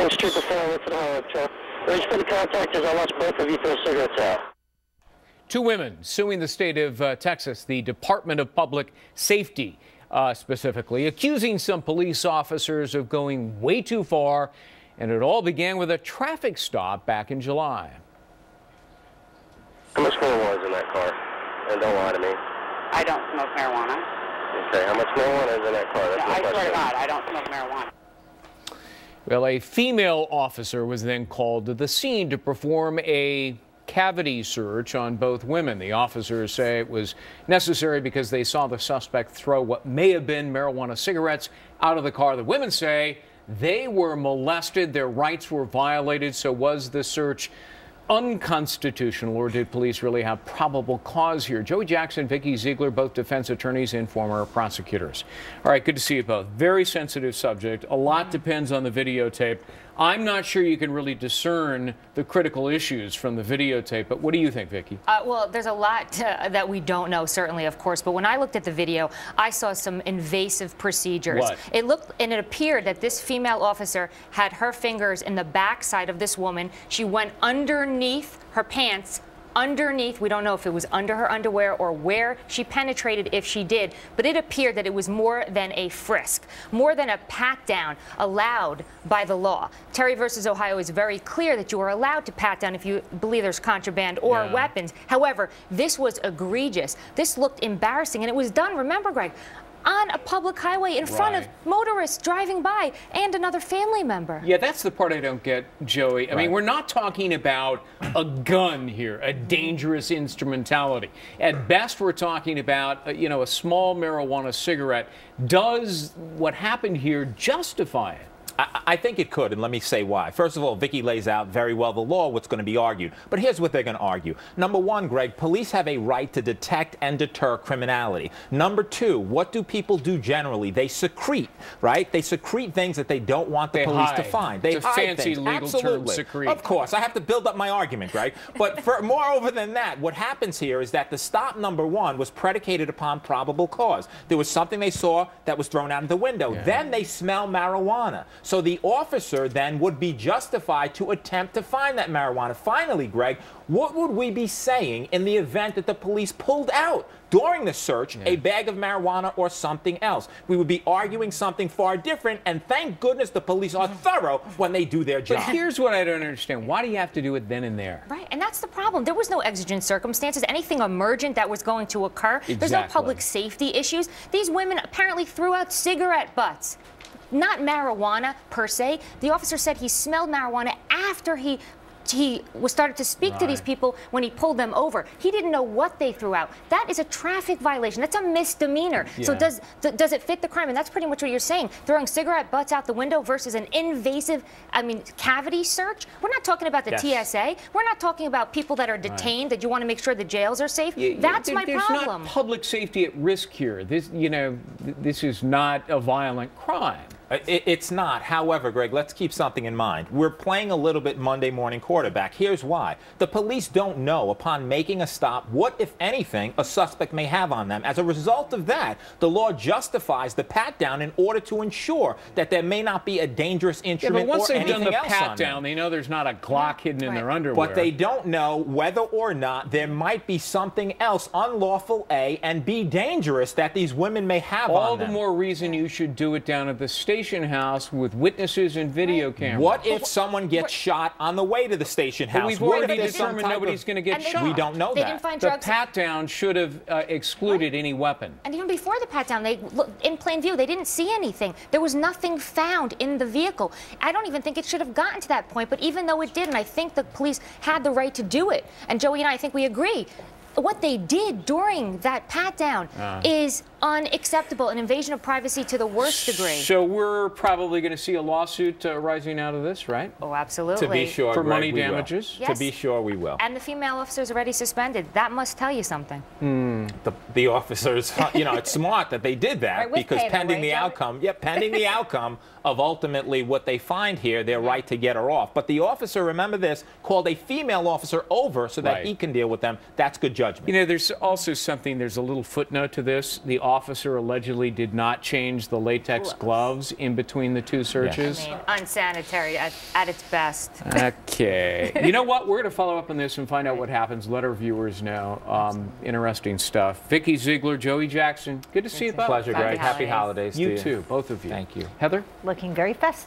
Thanks, Trooper 4, with the highway patrol. Ready for the contact as I watch both of you throw cigarettes out. Two women suing the state of Texas, the Department of Public Safety specifically, accusing some police officers of going way too far. And it all began with a traffic stop back in July. How much marijuana is in that car? And don't lie to me. I don't smoke marijuana. Okay, how much marijuana is in that car? That's No, my I swear question. to God, I don't smoke marijuana. Well, a female officer was then called to the scene to perform a cavity search on both women. The officers say it was necessary because they saw the suspect throw what may have been marijuana cigarettes out of the car. The women say they were molested, their rights were violated. So was the search unconstitutional, or did police really have probable cause here? Joey Jackson, Vikki Ziegler, both defense attorneys and former prosecutors. All right, good to see you both. Very sensitive subject. A lot depends on the videotape. I'm not sure you can really discern the critical issues from the videotape, but what do you think, Vikki? Well, there's a lot that we don't know, certainly, of course, but when I looked at the video, I saw some invasive procedures. What? It looked and it appeared that this female officer had her fingers in the backside of this woman. She went underneath her pants. Underneath, we don't know if it was under her underwear or where she penetrated, if she did, but it appeared that it was more than a frisk, more than a pat down allowed by the law. Terry versus Ohio is very clear that you are allowed to pat down if you believe there's contraband or weapons. However, this was egregious. This looked embarrassing, and it was done, remember, Greg, on a public highway in front of motorists driving by and another family member. Yeah, that's the part I don't get, Joey. I mean, we're not talking about a gun here, a dangerous instrumentality. At best, we're talking about, you know, a small marijuana cigarette. Does what happened here justify it? I think it could, and let me say why. First of all, Vikki lays out very well the law, what's going to be argued. But here's what they're going to argue. Number one, Greg, police have a right to detect and deter criminality. Number two, what do people do generally? They secrete, right? They secrete things that they don't want the police to find. They it's a hide fancy things. legal term, secrete. Of course, I have to build up my argument, Greg. But moreover than that, what happens here is that the stop number one was predicated upon probable cause. There was something they saw that was thrown out of the window. Then they smell marijuana. So the officer then would be justified to attempt to find that marijuana. Finally, Greg, what would we be saying in the event that the police pulled out during the search a bag of marijuana or something else? We would be arguing something far different, and thank goodness the police are thorough when they do their job. But here's what I don't understand. Why do you have to do it then and there? Right, and that's the problem. There was no exigent circumstances, anything emergent that was going to occur. There's no public safety issues. These women apparently threw out cigarette butts. Not marijuana per se. The officer said he smelled marijuana after he started to speak to these people when he pulled them over. He didn't know what they threw out. That is a traffic violation. That's a misdemeanor. So does it fit the crime? And that's pretty much what you're saying. Throwing cigarette butts out the window versus an invasive, cavity search. We're not talking about the TSA. We're not talking about people that are detained that you want to make sure the jails are safe. That's my problem. There's not public safety at risk here. This, this is not a violent crime. It's not. However, Greg, let's keep something in mind. We're playing a little bit Monday morning quarterback. Here's why. The police don't know, upon making a stop, what, if anything, a suspect may have on them. As a result of that, the law justifies the pat-down in order to ensure that there may not be a dangerous instrument or anything else on them. But once they've done the pat-down, they know there's not a Glock hidden in their underwear. But they don't know whether or not there might be something else unlawful, A, and B, dangerous that these women may have on them. All the more reason you should do it down at the station house with witnesses and video cameras. What if someone gets shot on the way to the station house? Well, we've already determined nobody's going to get shot. We don't know they that. Didn't find the drugs. pat-down should have excluded any weapon. And even before the pat-down, in plain view, they didn't see anything. There was nothing found in the vehicle. I don't even think it should have gotten to that point, but even though it did, and I think the police had the right to do it, and Joey and I think we agree, what they did during that pat-down is unacceptable, an invasion of privacy to the worst degree. So we're probably going to see a lawsuit rising out of this, right? Oh, absolutely. To be sure, for Greg, money we damages? Will. To be sure, we will. And the female officer is already suspended. That must tell you something. The officers, it's smart that they did that, because pending the outcome, pending the outcome of ultimately what they find here, their right to get her off. But the officer, remember this, called a female officer over so that he can deal with them. That's good judgment. There's also something, there's a little footnote to this. The officer allegedly did not change the latex gloves in between the two searches. I mean, unsanitary at its best. Okay. You know what? We're going to follow up on this and find out what happens. Let our viewers know. Interesting stuff. Vikki Ziegler, Joey Jackson, good to see you both. Pleasure, Greg. Happy holidays to you. You too, both of you. Thank you. Heather? Looking very festive.